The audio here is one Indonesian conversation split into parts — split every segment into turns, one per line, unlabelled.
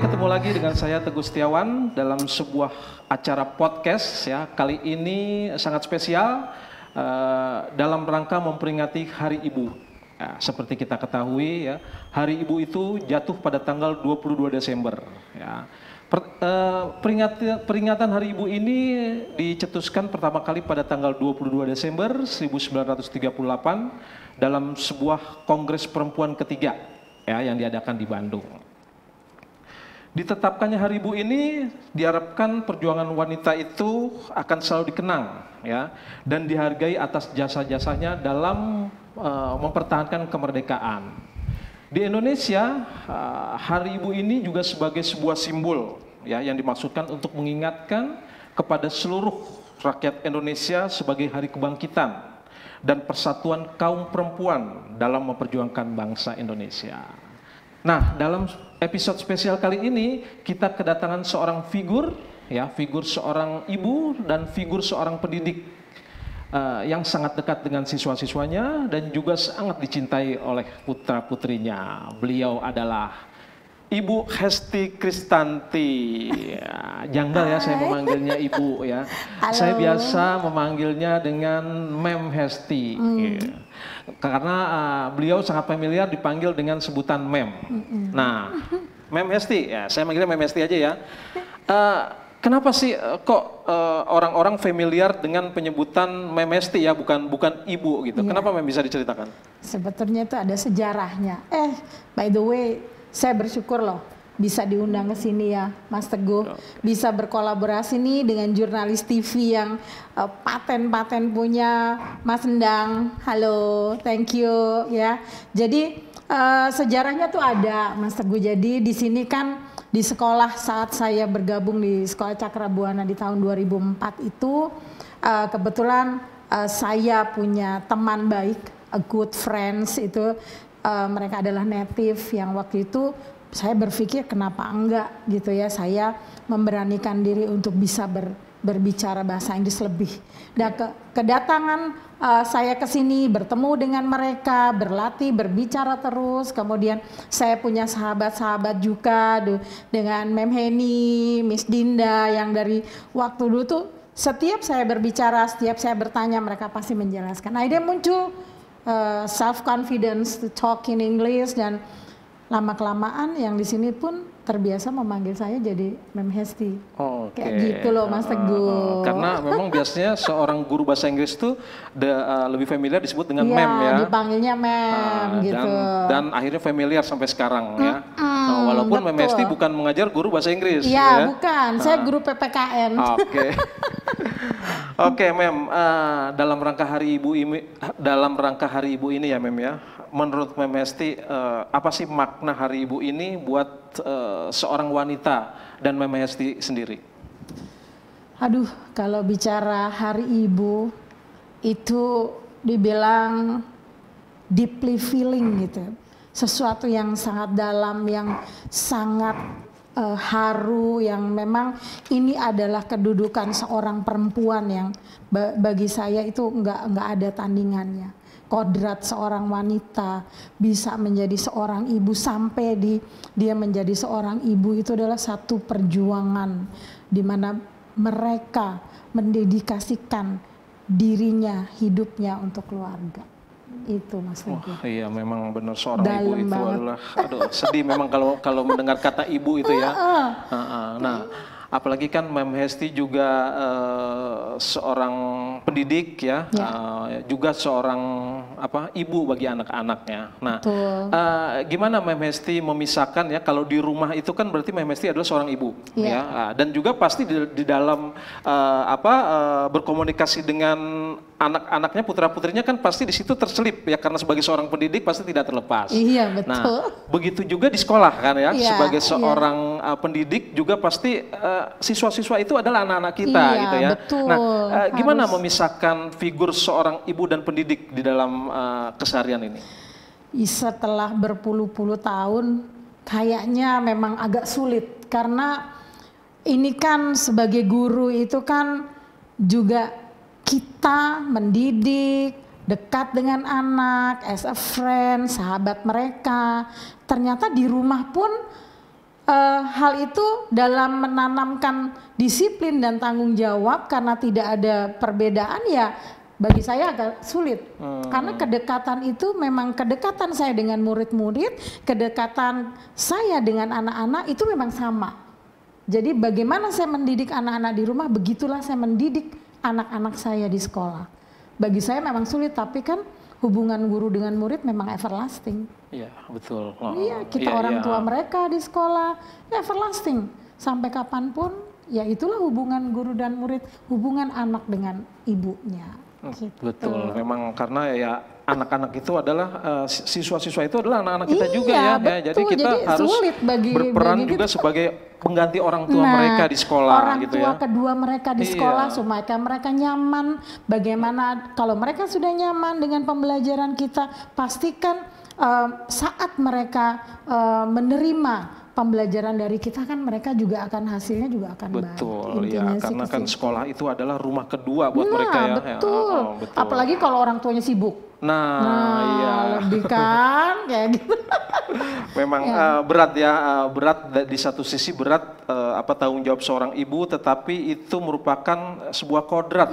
ketemu lagi dengan saya Teguh Setiawan dalam sebuah acara podcast ya. Kali ini sangat spesial dalam rangka memperingati Hari Ibu. Ya, seperti kita ketahui ya, Hari Ibu itu jatuh pada tanggal 22 Desember ya. Peringatan Hari Ibu ini dicetuskan pertama kali pada tanggal 22 Desember 1938 dalam sebuah Kongres Perempuan ketiga ya, yang diadakan di Bandung. Ditetapkannya Hari Ibu ini diharapkan perjuangan wanita itu akan selalu dikenang ya, dan dihargai atas jasa-jasanya dalam mempertahankan kemerdekaan. Di Indonesia, Hari Ibu ini juga sebagai sebuah simbol ya, yang dimaksudkan untuk mengingatkan kepada seluruh rakyat Indonesia sebagai hari kebangkitan dan persatuan kaum perempuan dalam memperjuangkan bangsa Indonesia. Nah, dalam episode spesial kali ini kita kedatangan seorang figur ya, figur seorang ibu dan figur seorang pendidik yang sangat dekat dengan siswa-siswanya dan juga sangat dicintai oleh putra-putrinya. Beliau adalah Ibu Hesti Kristanti. Ya, janggal ya saya memanggilnya Ibu ya.
Halo.
Saya biasa memanggilnya dengan Mem Hesti. Ya. Karena beliau sangat familiar dipanggil dengan sebutan Mem. Nah, Mem Hesti, ya saya manggilnya Mem Hesti aja ya. Kenapa sih kok orang-orang familiar dengan penyebutan Mem Hesti ya, bukan Ibu gitu?
Iya.
Kenapa Mem, bisa diceritakan?
Sebetulnya itu ada sejarahnya. By the way, saya bersyukur loh bisa diundang ke sini ya, Mas Teguh. Bisa berkolaborasi nih dengan jurnalis TV yang paten-paten punya Mas Endang. Halo, thank you ya. Jadi sejarahnya tuh ada, Mas Teguh. Jadi di sini kan di sekolah saat saya bergabung di Sekolah Cakrabuana di tahun 2004 itu kebetulan saya punya teman baik, a good friends itu. Mereka adalah native yang waktu itu saya berpikir kenapa enggak gitu ya, saya memberanikan diri untuk bisa berbicara bahasa Inggris lebih. Dan kedatangan saya ke sini bertemu dengan mereka, berlatih, berbicara terus. Kemudian saya punya sahabat-sahabat juga dengan Mem Heni, Miss Dinda yang dari waktu dulu tuh setiap saya berbicara, setiap saya bertanya mereka pasti menjelaskan. Akhirnya muncul self confidence to talk in English, dan lama-kelamaan yang di sini pun terbiasa memanggil saya jadi Mem Hesti. Kayak gitu loh Mas Teguh.
Karena memang biasanya seorang guru bahasa Inggris itu lebih familiar disebut dengan Mem ya.
Dipanggilnya Mem gitu.
Dan akhirnya familiar sampai sekarang ya. Walaupun Mem Hesti bukan mengajar guru bahasa Inggris.
Iya, bukan. Saya guru PPKN.
Oke, Mem, dalam rangka Hari Ibu ini ya Mem ya, menurut Mem Hesti apa sih makna Hari Ibu ini buat seorang wanita dan Mem Hesti sendiri?
Aduh, kalau bicara Hari Ibu itu dibilang deeply feeling gitu, sesuatu yang sangat dalam, yang sangat haru, yang memang ini adalah kedudukan seorang perempuan yang bagi saya itu nggak ada tandingannya. Kodrat seorang wanita bisa menjadi seorang ibu, sampai dia menjadi seorang ibu itu adalah satu perjuangan di mana mereka mendedikasikan dirinya, hidupnya untuk keluarga. Itu Mas Teguh.
Iya, memang benar seorang ibu itu adalah, aduh sedih memang kalau mendengar kata ibu itu ya. Nah, apalagi kan Mem Hesti juga seorang pendidik ya, juga seorang ibu bagi anak-anaknya. Nah, gimana Mem Hesti memisahkan ya, kalau di rumah itu kan berarti Mem Hesti adalah seorang ibu ya, dan juga pasti di dalam berkomunikasi dengan anak-anaknya, putra-putrinya kan pasti di situ terselip ya, karena sebagai seorang pendidik pasti tidak terlepas.
Iya, betul.
Nah, begitu juga di sekolah kan ya, sebagai seorang pendidik juga pasti siswa-siswa itu adalah anak-anak kita gitu ya.
Betul,
nah, gimana memisahkan figur seorang ibu dan pendidik di dalam keseharian ini?
Setelah berpuluh-puluh tahun kayaknya memang agak sulit, karena ini kan sebagai guru itu kan juga kita mendidik, dekat dengan anak, as a friend, sahabat mereka. Ternyata di rumah pun hal itu dalam menanamkan disiplin dan tanggung jawab karena tidak ada perbedaan ya bagi saya agak sulit. Karena kedekatan itu memang kedekatan saya dengan murid-murid, kedekatan saya dengan anak-anak itu memang sama. Jadi bagaimana saya mendidik anak-anak di rumah, begitulah saya mendidik anak-anak saya di sekolah. Bagi saya memang sulit, tapi kan hubungan guru dengan murid memang everlasting.
Iya, betul.
Iya, kita orang tua mereka di sekolah, everlasting. Sampai kapanpun, ya itulah hubungan guru dan murid, hubungan anak dengan ibunya. Gitu.
Betul, memang karena ya anak-anak itu adalah siswa-siswa itu adalah anak-anak kita juga ya.
Betul.
Jadi kita harus berperan juga sebagai pengganti orang tua mereka di sekolah
orang
gitu
tua
ya.
kedua mereka di sekolah supaya mereka nyaman. Bagaimana kalau mereka sudah nyaman dengan pembelajaran kita, pastikan saat mereka menerima pembelajaran dari kita kan mereka juga akan hasilnya juga akan baik.
Betul, ya karena kan sekolah itu adalah rumah kedua buat mereka ya.
Betul.
Betul.
Apalagi kalau orang tuanya sibuk.
Iya.
Lebih kan kayak gitu.
Memang berat ya, berat di satu sisi berat tanggung jawab seorang ibu, tetapi itu merupakan sebuah kodrat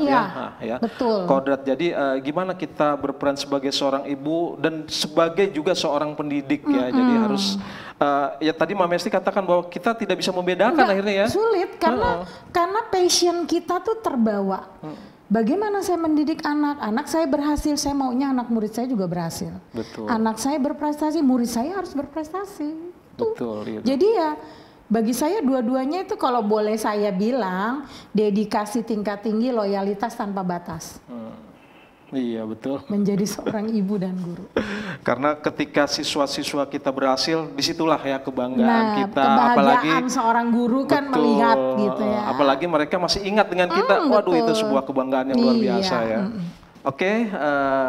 ya.
Betul.
Kodrat. Jadi gimana kita berperan sebagai seorang ibu dan sebagai juga seorang pendidik ya. Jadi harus ya tadi Mama Esti katakan bahwa kita tidak bisa membedakan akhirnya ya.
Sulit karena passion kita tuh terbawa. Bagaimana saya mendidik anak saya berhasil, saya maunya anak murid saya juga berhasil.
Betul.
Anak saya berprestasi, murid saya harus berprestasi.
Betul. Iya.
Jadi ya bagi saya dua-duanya itu kalau boleh saya bilang dedikasi tingkat tinggi, loyalitas tanpa batas.
Iya betul.
Menjadi seorang ibu dan guru.
Karena ketika siswa-siswa kita berhasil, disitulah ya kebanggaan kita.
Kebahagiaan
apalagi
seorang guru kan melihat gitu ya.
Apalagi mereka masih ingat dengan kita. Waduh
betul.
Itu sebuah kebanggaan yang luar biasa ya. Oke,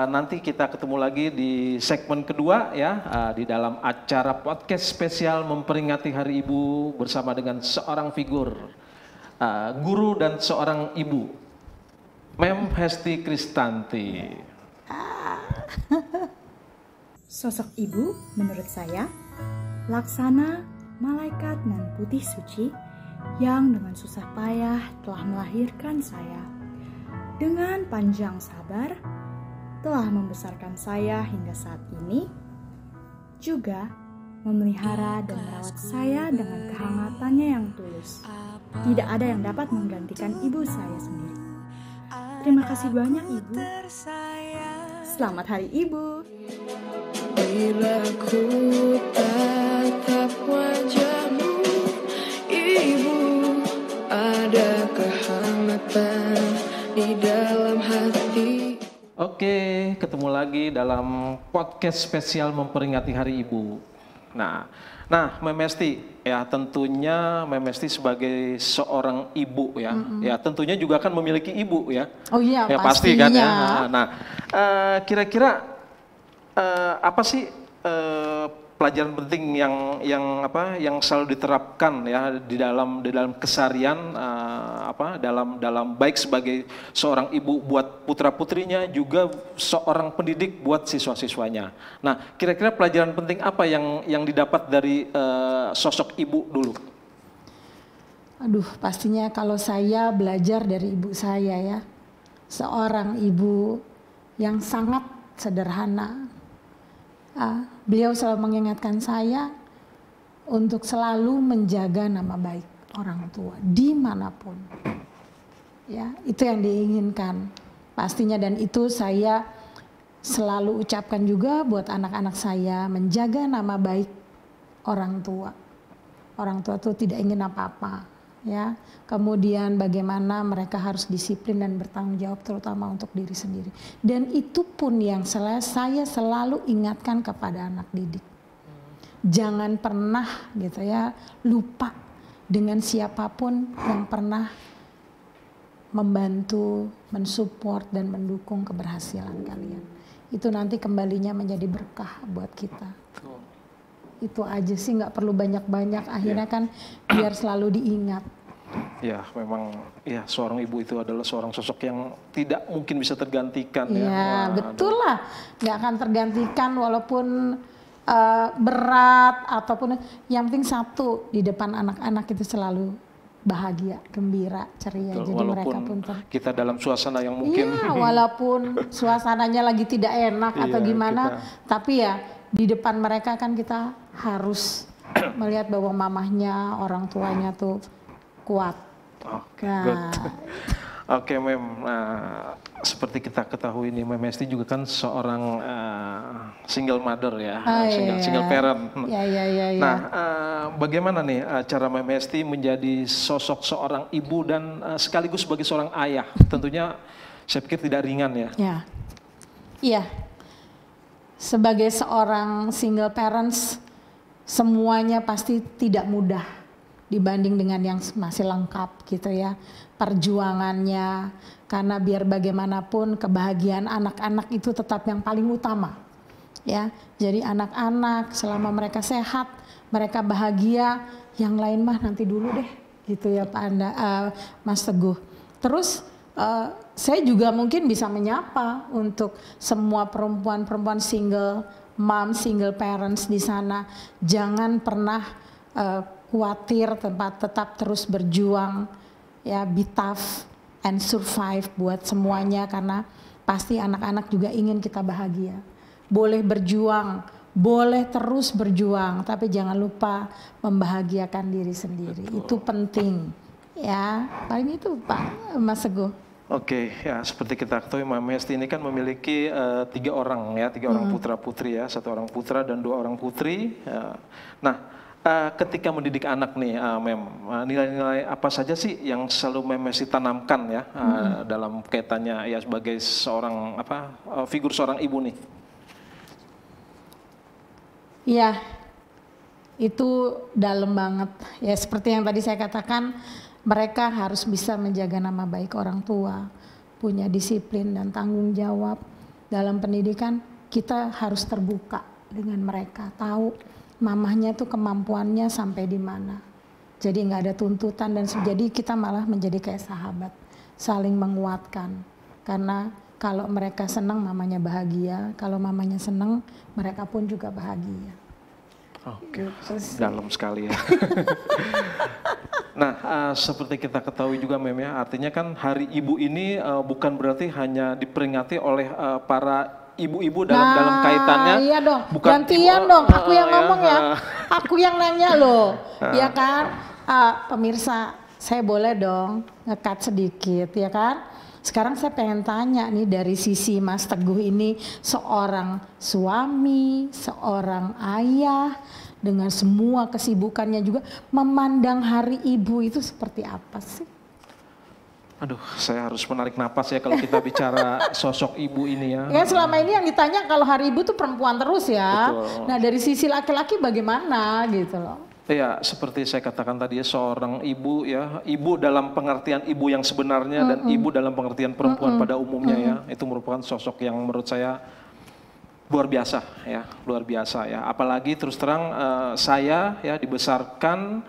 nanti kita ketemu lagi di segmen kedua ya, di dalam acara podcast spesial memperingati Hari Ibu bersama dengan seorang figur guru dan seorang ibu. Mem Hesti Kristanti.
Sosok ibu menurut saya laksana malaikat nan putih suci yang dengan susah payah telah melahirkan saya. Dengan panjang sabar telah membesarkan saya hingga saat ini, juga memelihara dan merawat saya dengan kehangatannya yang tulus. Tidak ada yang dapat menggantikan ibu saya sendiri. Terima kasih banyak Ibu. Selamat Hari Ibu.
Bila ku tatap wajahmu, Ibu, ada kehangatan di dalam hati.
Oke, ketemu lagi dalam podcast spesial memperingati Hari Ibu. Nah, Mem Esti, ya tentunya Mem Esti sebagai seorang ibu ya, ya tentunya juga kan memiliki ibu ya.
Oh iya,
ya pasti kan ya. Nah, kira-kira apa sih pelajaran penting yang selalu diterapkan ya di dalam keseharian dalam baik sebagai seorang ibu buat putra-putrinya juga seorang pendidik buat siswa-siswanya. Nah, kira-kira pelajaran penting apa yang didapat dari sosok ibu dulu?
Aduh, pastinya kalau saya belajar dari ibu saya ya. Seorang ibu yang sangat sederhana. Beliau selalu mengingatkan saya untuk selalu menjaga nama baik orang tua dimanapun. Ya, itu yang diinginkan pastinya, dan itu saya selalu ucapkan juga buat anak-anak saya, menjaga nama baik orang tua. Orang tua itu tidak ingin apa-apa. Ya, kemudian bagaimana mereka harus disiplin dan bertanggung jawab terutama untuk diri sendiri. Dan itu pun yang saya selalu ingatkan kepada anak didik. Jangan pernah gitu ya lupa dengan siapapun yang pernah membantu, mensupport dan mendukung keberhasilan kalian. Itu nanti kembalinya menjadi berkah buat kita. Itu aja sih, nggak perlu banyak-banyak, akhirnya kan biar selalu diingat.
Ya, memang ya seorang ibu itu adalah seorang sosok yang tidak mungkin bisa tergantikan
ya. Betul lah, nggak akan tergantikan walaupun berat ataupun yang penting satu di depan anak-anak itu selalu bahagia, gembira, ceria.
Betul,
jadi mereka
walaupun
pun
kita dalam suasana yang mungkin
walaupun suasananya lagi tidak enak atau
Iya,
gimana, tapi ya di depan mereka kan kita harus melihat bahwa mamahnya, orang tuanya tuh kuat.
Oke,
Nah,
good. Oke, Mem. Seperti kita ketahui nih, Mem Esti juga kan seorang single mother ya, single parent.
Ya.
Nah, bagaimana nih cara Mem Esti menjadi sosok seorang ibu dan sekaligus sebagai seorang ayah? Tentunya saya pikir tidak ringan ya.
Iya. Sebagai seorang single parents, semuanya pasti tidak mudah dibanding dengan yang masih lengkap gitu ya. Perjuangannya, karena biar bagaimanapun kebahagiaan anak-anak itu tetap yang paling utama. Ya, jadi anak-anak selama mereka sehat, mereka bahagia, yang lain mah nanti dulu deh, gitu ya Pak Mas Teguh. Terus saya juga mungkin bisa menyapa untuk semua perempuan-perempuan single mom, single parents di sana, jangan pernah khawatir, tetap terus berjuang, ya, be tough and survive buat semuanya, karena pasti anak-anak juga ingin kita bahagia. Boleh berjuang, boleh terus berjuang, tapi jangan lupa membahagiakan diri sendiri. Betul. Itu penting, ya. Paling itu Pak Mas Teguh.
Oke, ya seperti kita ketahui Mem Esti ini kan memiliki 3 orang ya, 3 orang putra putri ya, 1 orang putra dan 2 orang putri. Nah, ketika mendidik anak nih, Mem, nilai-nilai apa saja sih yang selalu Mem Esti tanamkan ya dalam kaitannya ya sebagai seorang figur seorang ibu nih?
Iya, itu dalam banget. Ya seperti yang tadi saya katakan, mereka harus bisa menjaga nama baik orang tua, punya disiplin dan tanggung jawab dalam pendidikan. Kita harus terbuka dengan mereka, tahu mamahnya tuh kemampuannya sampai di mana. Jadi nggak ada tuntutan dan jadi kita malah menjadi kayak sahabat, saling menguatkan. Karena kalau mereka senang mamanya bahagia, kalau mamanya senang mereka pun juga bahagia.
Oke, dalam sekali ya. Nah, seperti kita ketahui juga Mem ya, artinya kan Hari Ibu ini bukan berarti hanya diperingati oleh para ibu-ibu dalam kaitannya.
Iya dong,
bukan
gantian dong, aku yang ngomong ya, aku yang nanya loh, ya kan, pemirsa, saya boleh dong nge-cut sedikit, ya kan? Sekarang saya pengen tanya nih dari sisi Mas Teguh ini, seorang suami, seorang ayah, dengan semua kesibukannya juga, memandang Hari Ibu itu seperti apa sih?
Aduh, saya harus menarik napas ya kalau kita bicara sosok ibu ini ya.
Ya selama ini yang ditanya kalau Hari Ibu tuh perempuan terus ya.
Betul.
Nah dari sisi laki-laki bagaimana gitu loh?
Ya, seperti saya katakan tadi ya, seorang ibu ya, ibu dalam pengertian ibu yang sebenarnya dan ibu dalam pengertian perempuan pada umumnya ya, itu merupakan sosok yang menurut saya luar biasa ya, luar biasa ya. Apalagi terus terang saya ya dibesarkan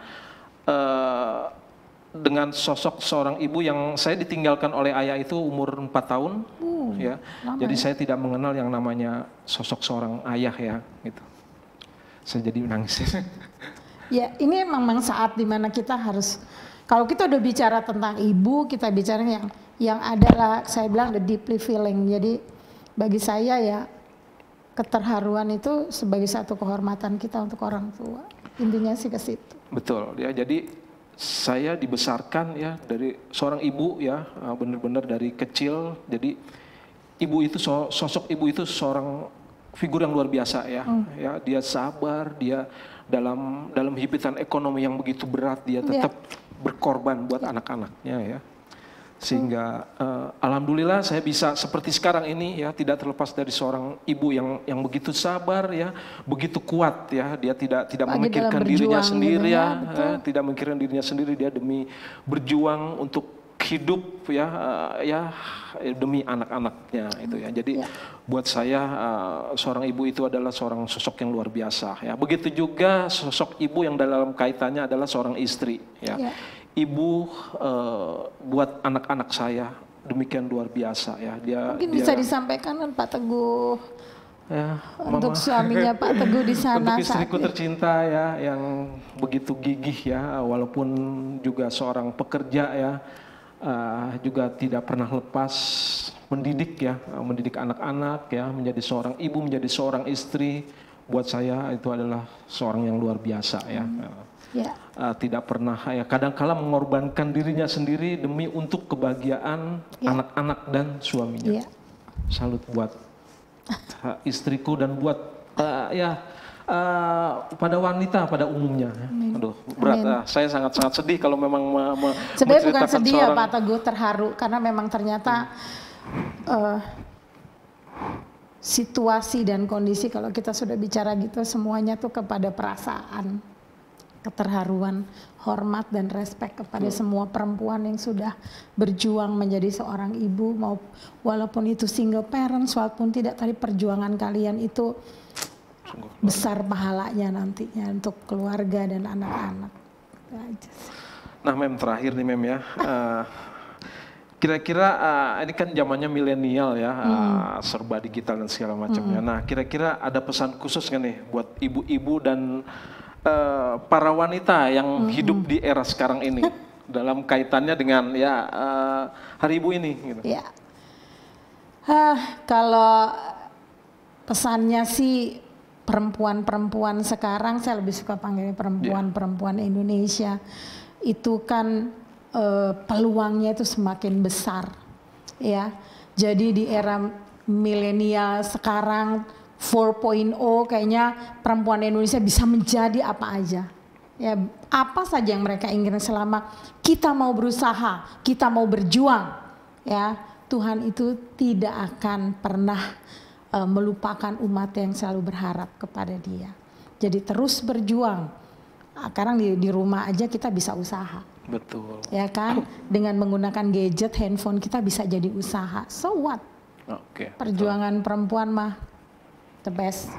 dengan sosok seorang ibu yang saya ditinggalkan oleh ayah itu umur 4 tahun ya. Jadi saya tidak mengenal yang namanya sosok seorang ayah ya gitu. Saya jadi nangis.
Ya ini memang saat dimana kita harus, kalau kita udah bicara tentang ibu, kita bicara yang adalah saya bilang the deeply feeling. Jadi bagi saya ya keterharuan itu sebagai satu kehormatan kita untuk orang tua. Intinya sih ke situ.
Betul ya, jadi saya dibesarkan ya dari seorang ibu ya, benar-benar dari kecil. Jadi ibu itu sosok ibu itu seorang figur yang luar biasa ya. Ya dia sabar, dia dalam hipitan ekonomi yang begitu berat dia tetap berkorban buat anak-anaknya ya. Sehingga alhamdulillah saya bisa seperti sekarang ini ya, tidak terlepas dari seorang ibu yang begitu sabar ya, begitu kuat ya. Dia tidak memikirkan dirinya sendiri ya, tidak memikirkan dirinya sendiri, dia demi berjuang untuk hidup ya, demi anak-anaknya itu ya. Jadi buat saya seorang ibu itu adalah seorang sosok yang luar biasa ya. Begitu juga sosok ibu yang dalam kaitannya adalah seorang istri ya. Ibu buat anak-anak saya demikian luar biasa ya.
Mungkin bisa disampaikan kan Pak Teguh,
Ya,
Untuk
Mama.
suaminya Pak Teguh di sana
Untuk istriku
saat ini.
tercinta ya, yang begitu gigih ya, walaupun juga seorang pekerja ya, juga tidak pernah lepas mendidik ya, mendidik anak-anak ya, menjadi seorang ibu, menjadi seorang istri. Buat saya itu adalah seorang yang luar biasa ya.
Ya,
Tidak pernah ya, kadang-kala mengorbankan dirinya sendiri demi untuk kebahagiaan
Ya.
anak-anak dan suaminya.
ya.
Salut buat istriku dan buat pada wanita pada umumnya. Aduh, berat.
Amin.
Saya sangat-sangat sedih kalau memang
Sebenarnya bukan
menceritakan
sedih ya
seorang-
Pak Teguh, terharu karena memang ternyata situasi dan kondisi kalau kita sudah bicara gitu semuanya tuh kepada perasaan, keterharuan, hormat dan respect kepada semua perempuan yang sudah berjuang menjadi seorang ibu, walaupun itu single parents, walaupun tidak, tadi perjuangan kalian itu besar pahalanya nantinya untuk keluarga dan anak-anak. Itu aja sih.
Nah, Mem, terakhir nih Mem ya. Kira-kira ini kan zamannya milenial ya, serba digital dan segala macamnya. Nah, kira-kira ada pesan khusus nggak nih buat ibu-ibu dan para wanita yang hidup di era sekarang ini dalam kaitannya dengan ya Hari Ibu ini? Gitu.
Ya, kalau pesannya sih perempuan-perempuan sekarang, saya lebih suka panggilnya perempuan-perempuan Indonesia, itu kan peluangnya itu semakin besar, ya. Jadi di era milenial sekarang 4.0 kayaknya perempuan Indonesia bisa menjadi apa aja. Ya, apa saja yang mereka inginkan selama kita mau berusaha, kita mau berjuang, ya. Tuhan itu tidak akan pernah melupakan umat yang selalu berharap kepada Dia. Jadi terus berjuang. Sekarang di rumah aja kita bisa usaha.
Betul.
Ya kan? Dengan menggunakan gadget, handphone kita bisa jadi usaha. So what?
Oke.
Perjuangan perempuan mah the best.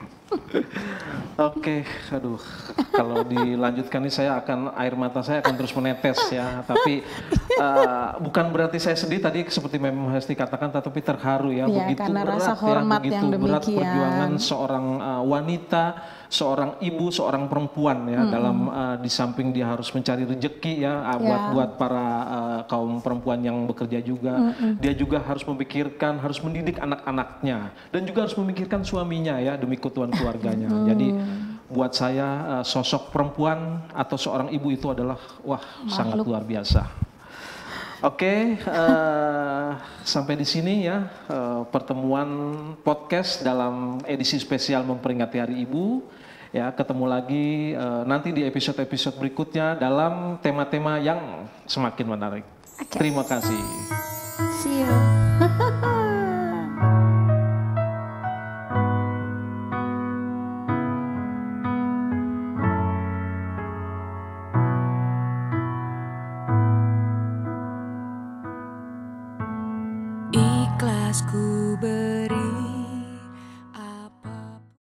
Oke, aduh, kalau dilanjutkan nih air mata saya akan terus menetes ya. Tapi bukan berarti saya sedih tadi seperti Mem Hesti katakan, tetapi terharu ya.
Ya,
Begitu
karena
berat
rasa hormat
ya,
yang
begitu berat
demikian.
perjuangan seorang wanita, seorang ibu, seorang perempuan ya, dalam di samping dia harus mencari rezeki ya, buat para kaum perempuan yang bekerja juga, dia juga harus memikirkan, harus mendidik anak-anaknya dan juga harus memikirkan suaminya ya demi keutuhan keluarganya. Jadi buat saya sosok perempuan atau seorang ibu itu adalah sangat luar biasa. Oke, sampai di sini ya pertemuan podcast dalam edisi spesial memperingati Hari Ibu. Ya, ketemu lagi nanti di episode-episode berikutnya dalam tema-tema yang semakin menarik. Terima kasih.
See you.
Ikhlas ku